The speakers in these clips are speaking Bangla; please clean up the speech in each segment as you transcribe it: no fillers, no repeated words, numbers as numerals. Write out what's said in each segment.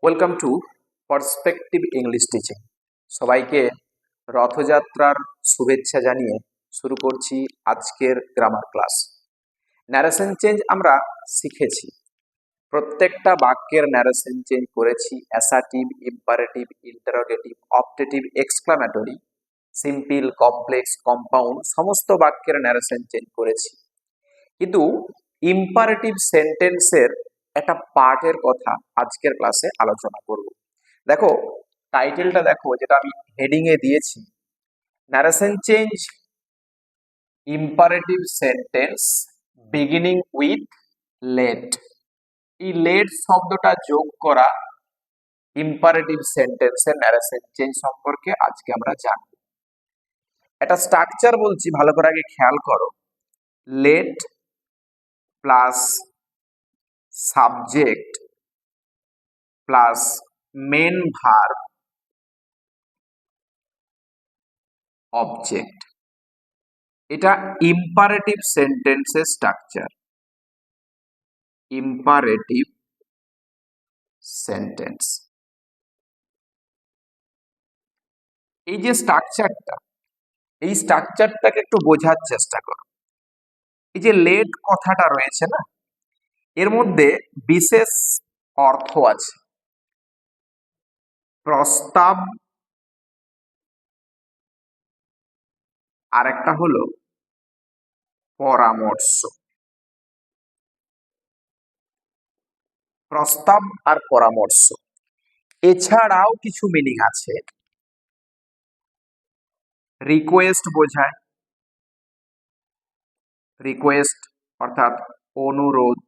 Welcome to perspective English teaching. সবাইকে রথযাত্রার শুভেচ্ছা জানিয়ে শুরু করছি আজকের গ্রামার ক্লাস। ন্যারেশন চেঞ্জ আমরা শিখেছি, প্রত্যেকটা বাক্যের ন্যারেশন চেঞ্জ করেছি। Assertive, imperative, interrogative, optative, exclamatory, simple, complex, compound সমস্ত বাক্যের ন্যারেশন চেঞ্জ করেছি। কিন্তু ইম্পারেটিভ সেন্টেন্সের একটা পার্টের কথা আজকের ক্লাসে আলোচনা করব। দেখো টাইটেলটা দেখো, যেটা আমি হেডিং এ দিয়েছি, narration change imperative sentence beginning with let. এই লেট শব্দটা যোগ করা ইম্পারেটিভ সেন্টেন্সের ন্যারেশন চেঞ্জ সম্পর্কে আজকে আমরা জানব। একটা স্ট্রাকচার বলছি, ভালো করে আগে খেয়াল করো। Let plus subject plus main verb object, এটা ইম্পারেটিভ সেন্টেন্সের স্ট্রাকচার। ইম্পারেটিভ সেন্টেন্স, এই যে স্ট্রাকচারটা, এই স্ট্রাকচারটাকে একটু বোঝার চেষ্টা করো। এই যে লেট কথাটা রয়েছে না, এর মধ্যে বিশেষ অর্থ আছে। প্রস্তাব, আর একটা হলো পরামর্শ। প্রস্তাব আর পরামর্শ এছাড়াও কিছু মিনিং আছে। রিকোয়েস্ট বোঝায়, রিকোয়েস্ট অর্থাৎ অনুরোধ।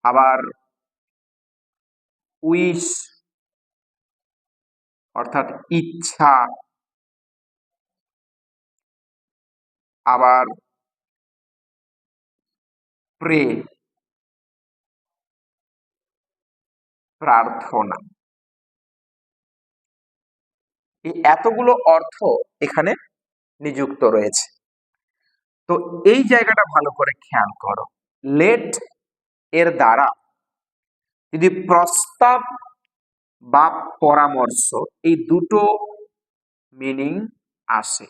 আবার উইশ অর্থাৎ ইচ্ছা। আবার প্রে প্রার্থনা। এই এতগুলো অর্থ এখানে নিযুক্ত রয়েছে। তো এই জায়গাটা ভালো করে খেয়াল করো। লেট এর দ্বারা যদি প্রস্তাব বা পরামর্শ, এই দুটো মিনিং আসে,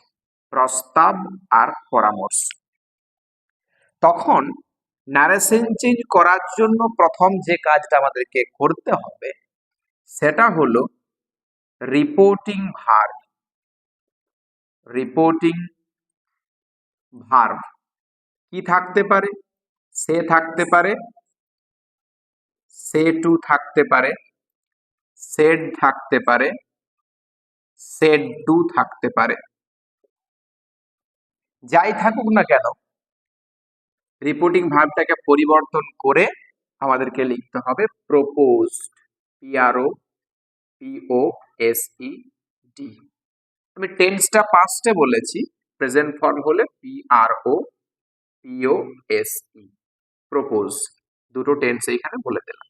প্রস্তাব আর পরামর্শ, তখন ন্যারেশন চেঞ্জ করার জন্য প্রথম যে কাজটা আমাদেরকে করতে হবে সেটা হলো রিপোর্টিং ভার্ব। রিপোর্টিং ভার্ব কি থাকতে পারে? সে থাকতে পারে, সে টু থাকতে পারে, সেড থাকতে পারে, সেড টু থাকতে পারে। যাই থাকুক না কেন, রিপোর্টিং ভার্বটাকে পরিবর্তন করে আমাদেরকে লিখতে হবে প্রপোজড। পিআরও পিও এস ই ডি। আমি টেন্সটা পাস্টে বলেছি, প্রেজেন্ট ফর্ম হলে পিআরও পিও এস ই, প্রপোজ। দুটো টেন্স এইখানে বলে দিলাম,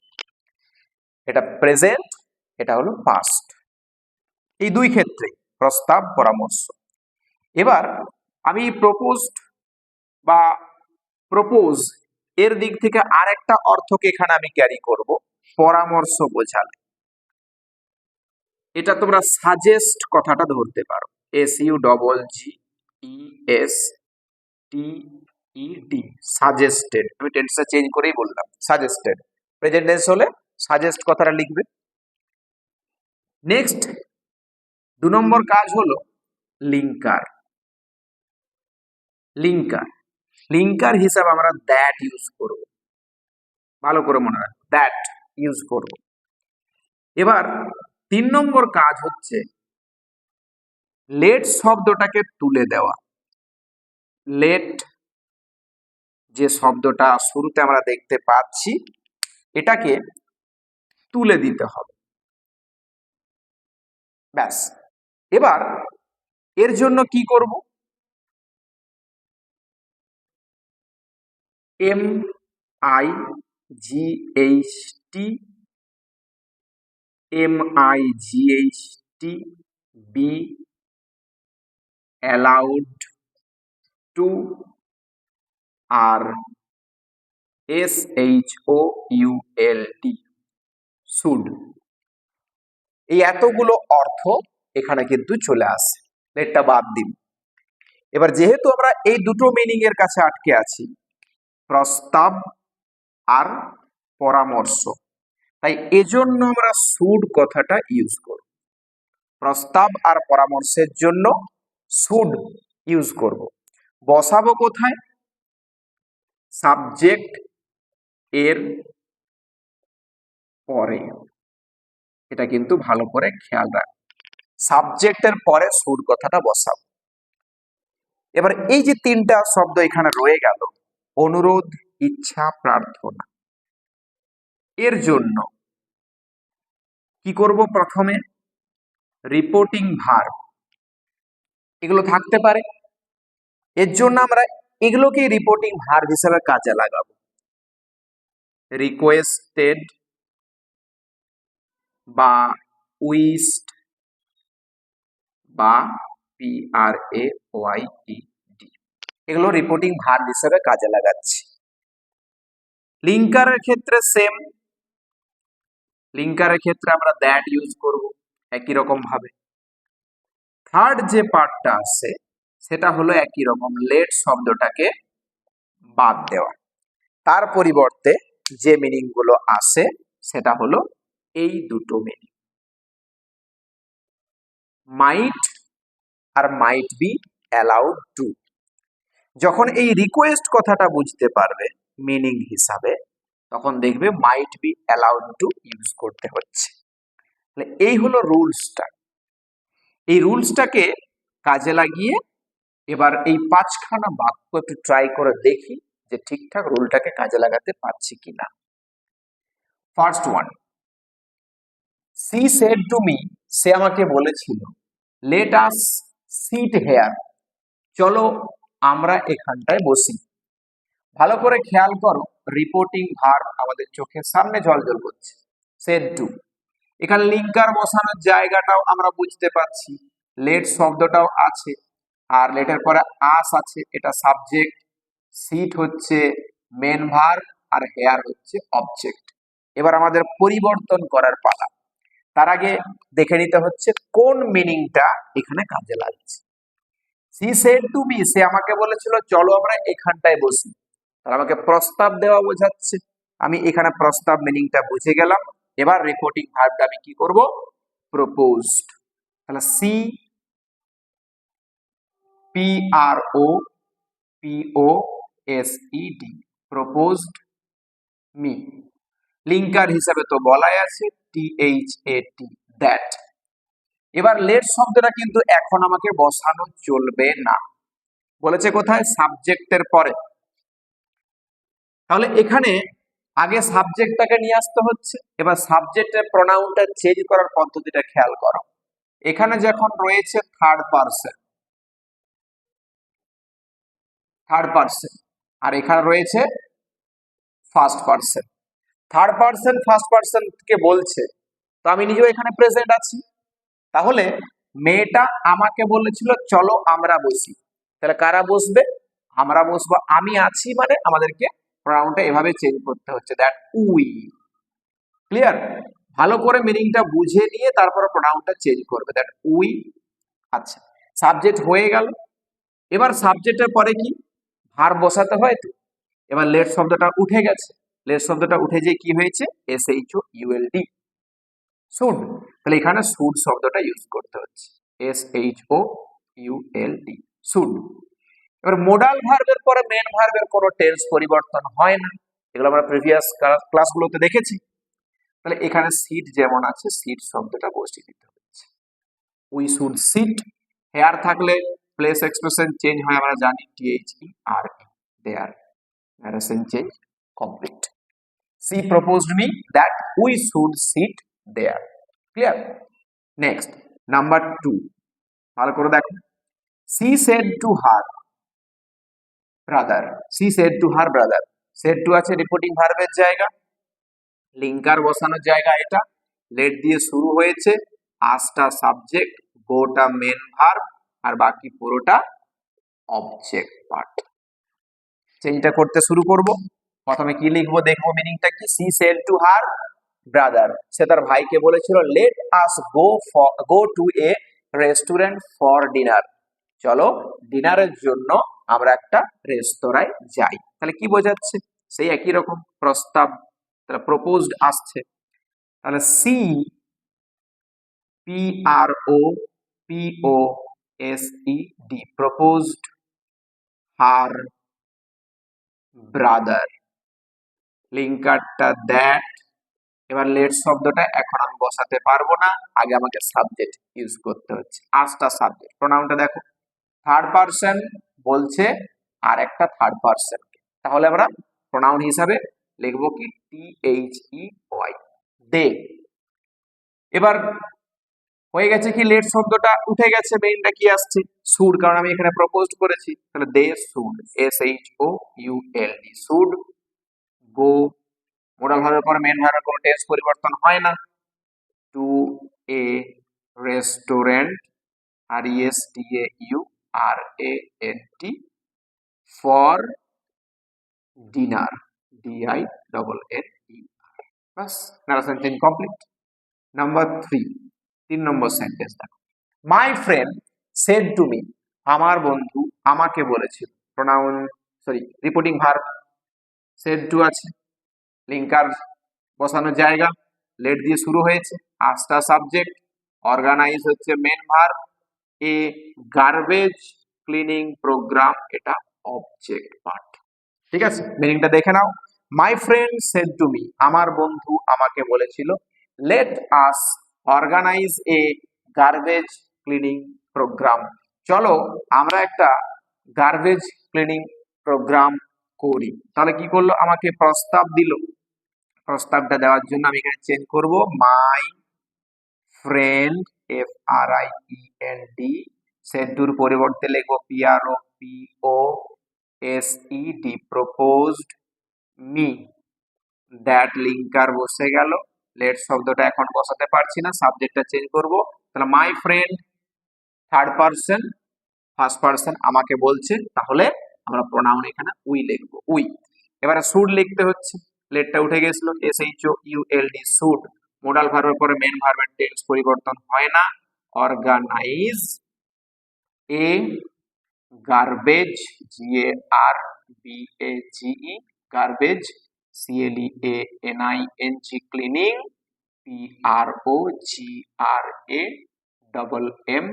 এটা প্রেজেন্ট, এটা হলো পাস্ট। এই দুই ক্ষেত্রে প্রস্তাব পরামর্শ। এবার আমি প্রপোজড বা প্রপোজ এর দিক থেকে আর একটা অর্থকে এখানে আমি ক্যারি করব, পরামর্শ বোঝালে। এটা তোমরা সাজেস্ট কথাটা ধরতে পারো, S U double G E S T E D, suggested. আমি টেন্সটা চেঞ্জ করেই বললাম সাজেস্টেড। প্রেজেন্ট টেন্স হলে সাজেস্ট কথাটা লিখবে। নেক্সট 2 নম্বর কাজ হলো লিঙ্কার। লিঙ্কার, লিঙ্কার হিসাবে আমরা দ্যাট ইউজ করব, ভালো করে মনে রাখো, দ্যাট ইউজ করব। এবার 3 নম্বর কাজ হচ্ছে লেট শব্দটাকে তুলে দেওয়া। লেট যে শব্দটা শুরুতে আমরা দেখতে পাচ্ছি, এটাকে তুলে দিতে হবে, ব্যাস। এবার এর জন্য কি করব? M I G H T, M I G H T be allowed to, আর SHOULD, শুড। এই এতগুলো অর্থ এখানে কিন্তু চলে আসে, লেটটা বাদ দিন। এবার যেহেতু আমরা এই দুটো মিনিং এর কাছে আটকে আছি, প্রস্তাব আর পরামর্শ, তাই এজন্য আমরা শুড কথাটা ইউজ করব। প্রস্তাব আর পরামর্শের জন্য শুড ইউজ করব। বসাবো কোথায়? সাবজেক্ট এর পরে। এটা কিন্তু ভালো করে খেয়াল রাখ, সাবজেক্টের পরে শুড কথাটা বসাবো। এবার এই যে তিনটা শব্দ এখানে রয়ে গেল, অনুরোধ, ইচ্ছা, প্রার্থনা, এর জন্য কি করব? প্রথমে রিপোর্টিং ভার্ব এগুলো থাকতে পারে, এর জন্য আমরা এগুলোকে রিপোর্টিং ভার্ব হিসেবে কাজে লাগাবো। রিকোয়েস্টেড বা উইশড বা PRAYED, এগুলো রিপোর্টিং ভার্ব হিসেবে কাজে লাগাচ্ছি। লিঙ্কারের ক্ষেত্রে সেম, লিঙ্কারের ক্ষেত্রে আমরা দ্যাট ইউজ করব একই রকম ভাবে। থার্ড যে পার্টটা আছে সেটা হলো একই রকম, লেট শব্দটাকে বাদ দেওয়া। তার পরিবর্তে যে মিনিং গুলো আসে সেটা হলো এই দুটো মিনিং, মাইট আর মাইট বি অ্যালাউড টু। যখন এই রিকোয়েস্ট কথাটা বুঝতে পারবে মিনিং হিসাবে, তখন দেখবে মাইট বি অ্যালাউড টু ইউজ করতে হচ্ছে। তাহলে এই হলো রুলসটা। এই রুলসটাকে কাজে লাগিয়ে এবার এই পাঁচখানা বাক্য একটু ট্রাই করে দেখি যে ঠিকঠাক রুলটাকে কাজে লাগাতে পারছি কিনা। First one, she said to me, সে আমাকে বলেছিল, লেট আস সিট হেয়ার, চলো আমরা এখানটায় বসি। ভালো করে খেয়াল করো, রিপোর্টিং ভার্ব আমাদের চোখের সামনে জ্বলজ্বল করছে, সেড টু। এখানে লিঙ্কার বসানোর জায়গাটাও আমরা বুঝতে পারছি, লেট শব্দটাও আছে, আর লেটের পরে আস আছে, এটা সাবজেক্ট, সিট হচ্ছে মেন ভার্ব, আর হেয়ার হচ্ছে অবজেক্ট। এবার আমাদের পরিবর্তন করার পালা। তার আগে দেখে নিতে হচ্ছে কোন মিনিংটা এখানে কাজে লাগছে। সি সেড টু মি, সে আমাকে বলেছিল চলো আমরা এখানটায় বসি, তাহলে আমাকে প্রস্তাব দেওয়া বোঝাচ্ছে। আমি এখানে প্রস্তাব মিনিংটা বুঝে গেলাম। এবার রিপোর্টিং ভার্বটা আমি কি করব? প্রপোজড। তাহলে she PROPOSED, proposed me. Linker হিসাবে তো বলাই আছে THAT, দ্যাট। এবার লেট শব্দটা কিন্তু এখন আমাকে বসানো চলবে না, বলেছে কোথায়? সাবজেক্টের পরে। তাহলে এখানে আগে সাবজেক্টটাকে নিয়ে আসতে হচ্ছে। এবার সাবজেক্টের প্রোনাউনটা চেঞ্জ করার পদ্ধতিটা খেয়াল করো। এখানে যখন রয়েছে থার্ড পারসন, আর এখানে রয়েছে first person. Third person first person কে বলছে, তো আমি নিজেও এখানে প্রেজেন্ট আছি। তাহলে মেয়েটা আমাকে বলেছিল চলো আমরা বসি, তাহলে কারা বসবে? আমরা বসবো। আমি আছি মানে আমাদেরকে প্রোনাউনটা এভাবে চেঞ্জ করতে হচ্ছে, দ্যাট উই। ক্লিয়ার? ভালো করে মিনিংটা বুঝে নিয়ে তারপরে প্রোনাউনটা চেঞ্জ করবে, দ্যাট উই। আচ্ছা, সাবজেক্ট হয়ে গেল। এবার সাবজেক্টের পরে কি ভার্ব বসাতে হয় তো। এবার লেট শব্দটা উঠে গেছে, লেট শব্দটা উঠে যে কি হয়েছে? SHOULD, should. তাহলে এখানে শুড শব্দটা ইউজ করতে হচ্ছে, SHOULD, শুড। এবার মোডাল ভার্বের পরে মেন ভার্বের কোনো টেন্স পরিবর্তন হয় না, এগুলো আমরা প্রিভিয়াস ক্লাসগুলোতে দেখেছি। তাহলে এখানে সিট যেমন আছে, সিট শব্দটা বসিয়ে দিতে হচ্ছে, উই শুড সিট। হেয়ার থাকলে প্লেস এক্সপ্রেশন চেঞ্জ হয়, আমরা জানি THERE, there, narration change complete. She proposed me that we should sit there. Clear? Next, number 2, ভালো করে দেখো। She said to her brother, she said to her brother, said to আছে রিপোর্টিং ভার্বের জায়গা, লিঙ্কার বসানোর জায়গা এটা, লেট দিয়ে শুরু হয়েছে, আসটা সাবজেক্ট, গোটা মেন ভার্ব, আর বাকি পুরোটা অবজেক্ট পার্ট। চেঞ্জটা করতে শুরু করব। প্রথমে কি লিখবো দেখবো মিনিংটা কি। She said to her brother, সে তার ভাইকে বলেছিল let us go to a restaurant for dinner, চলো ডিনারের জন্য আমরা একটা রেস্তোরাঁয় যাই। তাহলে কি বোঝাচ্ছে, সেই একই রকম প্রস্তাব, তাহলে প্রপোজড আসছে। তাহলে she PROPOSED proposed her brother, লিঙ্কারটা দ্যাট। এবার লেট শব্দটা এখন আমি বসাতে পারবো না, আগে আমাকে সাবজেক্ট ইউজ করতে হচ্ছে। আজটা সাবজেক্ট, প্রোনাউনটা দেখো থার্ড পারসন বলছে আর একটা থার্ড পারসন, তাহলে আমরা প্রোনাউন হিসাবে লিখবো কি THEY, দে। এবার হয়ে গেছে কি, লেট শব্দটা উঠে গেছে, মেইনটা কি আসছে শুড, কারণ আমি এখানে প্রপোজ করেছি। তাহলে they should, SHOULD, should go, modal ভার্বের পরে মেন ভার্বের কোনো টেন্স পরিবর্তন হয় না, to a restaurant, RESTAURANT, for dinner, DINNER, বাস, narration change complete. Number 3, 3 number sentence দেখো, my friend said to me, আমার বন্ধু আমাকে বলেছিল, pronoun sorry reporting verb said to আছে, লিঙ্কার বসানোর জায়গা, লেট দিয়ে শুরু হয়েছে, আজটা সাবজেক্ট, অর্গানাইজ হচ্ছে main verb, a garbage cleaning programme এটা অবজেক্ট পার্ট। ঠিক আছে, মিনিংটা দেখে নাও। My friend said to me, আমার বন্ধু আমাকে বলেছিল, let us organize a garbage cleaning programme, চলো আমরা একটা গার্বেজ ক্লিনিং প্রোগ্রাম করি। তাহলে কি করলো, আমাকে প্রস্তাব দিল, প্রস্তাবটা দেওয়ার জন্য আমি এখানে চেঞ্জ করব মাই ফ্রেন্ড, FRIEND, সেড টুর পরিবর্তে লিখবো PROPOSED, proposed me, that linker বসে গেল, লেট শব্দটা এখন বসাতে পারছি না, সাবজেক্টটা চেঞ্জ করব। তাহলে my friend third person, first person আমাকে বলছে, তাহলে আমরা প্রোনাউন এখানে উই লিখবো, উই। এবারে শুড লিখতে হচ্ছে, লেটটা উঠে গেছিল, SHOULD, শুড, মোডাল ভার্বের পরে মেন ভার্বের টেন্স পরিবর্তন হয় না, organize a garbage, GARBAGE, garbage, CLEANING, cleaning, PROGRAMME,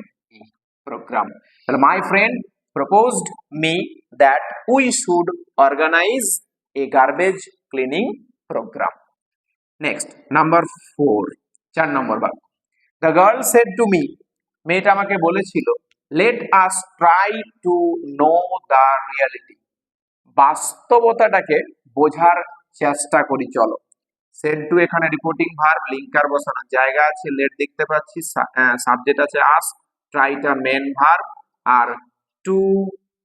programme. তাহলে my friend proposed me that we should organize a garbage cleaning program. Next, number 4, 4 নম্বর বাক্য, the girl said to me, মেয়েটা আমাকে বলেছিল, let us try to know the reality, বাস্তবতাটাকে বোঝার চেষ্টা করি চলো। সেড টু এখানে রিপোর্টিং ভার্ব, লিঙ্কার বসানোর জায়গা আছে, লেট দেখতে পাচ্ছি, সাবজেক্ট আছে আস, ট্রাইটা মেন ভার্ব, আর টু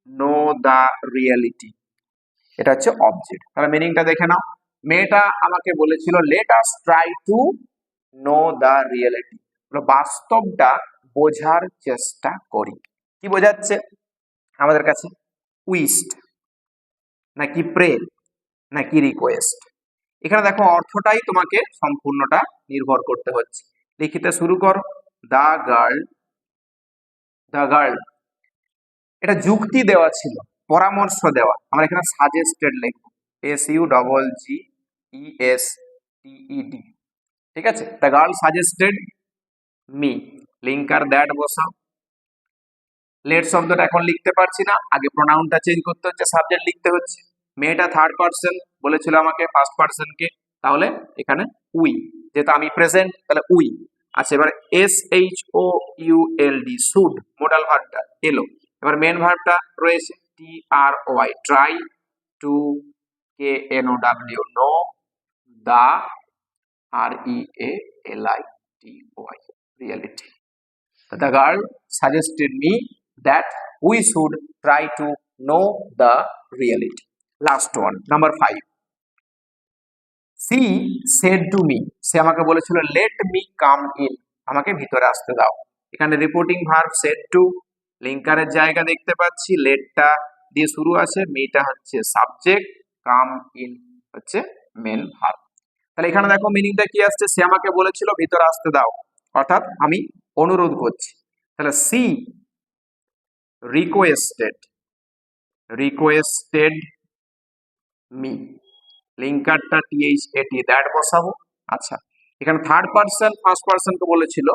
নো দা রিয়েলিটি এটা হচ্ছে অবজেক্ট। তাহলে মিনিংটা দেখে নাও, মেয়েটা আমাকে বলেছিল let us try to know the reality, বাস্তবটা বোঝার চেষ্টা করি। কি বোঝাচ্ছে আমাদের কাছে, উইস্ট নাকি প্রে নাকি রিকোয়েস্ট, এখানে দেখো অর্থটাই তোমাকে সম্পূর্ণটা নির্ভর করতে হচ্ছে। লিখিতে শুরু করো, দা গার্ল, দা গার্ল, এটা যুক্তি দেওয়া ছিল, পরামর্শ দেওয়া, আমরা এখানে সাজেস্টেড লিখবো, SUGGESTED, ঠিক আছে। The girl suggested me, linker that বসাও, লেট শব্দটা এখন লিখতে পারছি না, আগে প্রোনাউনটা চেঞ্জ করতে হচ্ছে, সাবজেক্ট লিখতে হচ্ছে, মেয়েটা থার্ড পারসন বলেছিল আমাকে ফার্স্ট পারসনকে, তাহলে এখানে উই, যেহেতু আমি প্রেজেন্ট তাহলে উই। আচ্ছা, এবার SHOULD, শুড, মোডাল ভার্বটা এলো, এবার মেন ভার্বটা রয়েছে TROY, try, to KNOW, know, the REALITY, reality. The girl suggested me that we should try to know the reality. Last one, number 5. She said to me, সে আমাকে বলেছিল let me come in, আমাকে ভিতরে আসতে দাও। এখানে রিপোর্টিং ভার্ব said to, লিঙ্কারের জায়গা দেখতে পাচ্ছি, লেটটা দিয়ে শুরু আছে, মিটা হচ্ছে সাবজেক্ট, কাম ইন হচ্ছে মেন ভার্ব। তাহলে এখানে দেখো মিনিংটা কি আসছে, সে আমাকে বলেছিল ভিতরে আসতে দাও, অর্থাৎ আমি অনুরোধ করছি। তাহলে সি রিকোয়েস্টেড, রিকোয়েস্টেড মি, লিঙ্কারটা টি দ্যাট বসাবো। আচ্ছা, এখানে থার্ড পার্সন ফার্স্ট পার্সনকে বলেছিল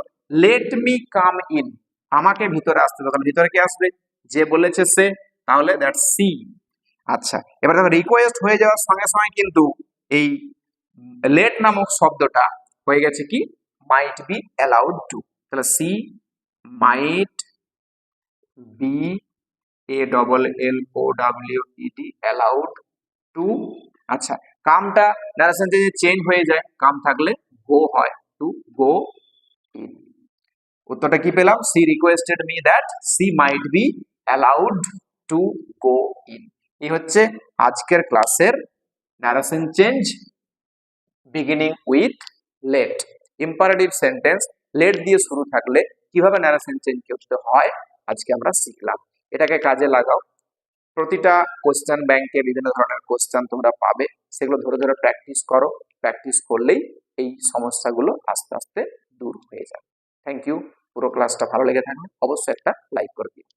লেট মি কাম ইন, আমাকে ভিতরে আসতে দাও, তাহলে ভিতরে কে আসবে, যে বলেছে সে, তাহলে দ্যাট সি। আচ্ছা, এবার দেখো রিকোয়েস্ট হয়ে যাওয়ার সঙ্গে সঙ্গে কিন্তু এই লেট নামক শব্দটা হয়ে গেছে কি মাইট বি অ্যালাউড টু, তাহলে C might B ALLOWED allowed to. আচ্ছা, কামটা নারেশন চেঞ্জ হয়ে যায়, কাম থাকলে গো হয়, টু গো ইন। উত্তরটা কি পেলাম, she requested me that she might be allowed to go in. এই হচ্ছে আজকের ক্লাসের narration change beginning with let. Imperative sentence let দিয়ে শুরু থাকলে কিভাবে নারেশন চেঞ্জ করতে হয় আজকে আমরা শিখলাম। এটাকে কাজে লাগাও। প্রতিটা কোশ্চেন ব্যাংকে বিভিন্ন ধরনের কোশ্চেন তোমরা পাবে, সেগুলো ধরে ধরে প্র্যাকটিস করো, প্র্যাকটিস করলেই এই সমস্যাগুলো আস্তে আস্তে দূর হয়ে যাবে। Thank you. পুরো ক্লাসটা ভালো লেগে থাকলে অবশ্যই একটা লাইক করে দিও।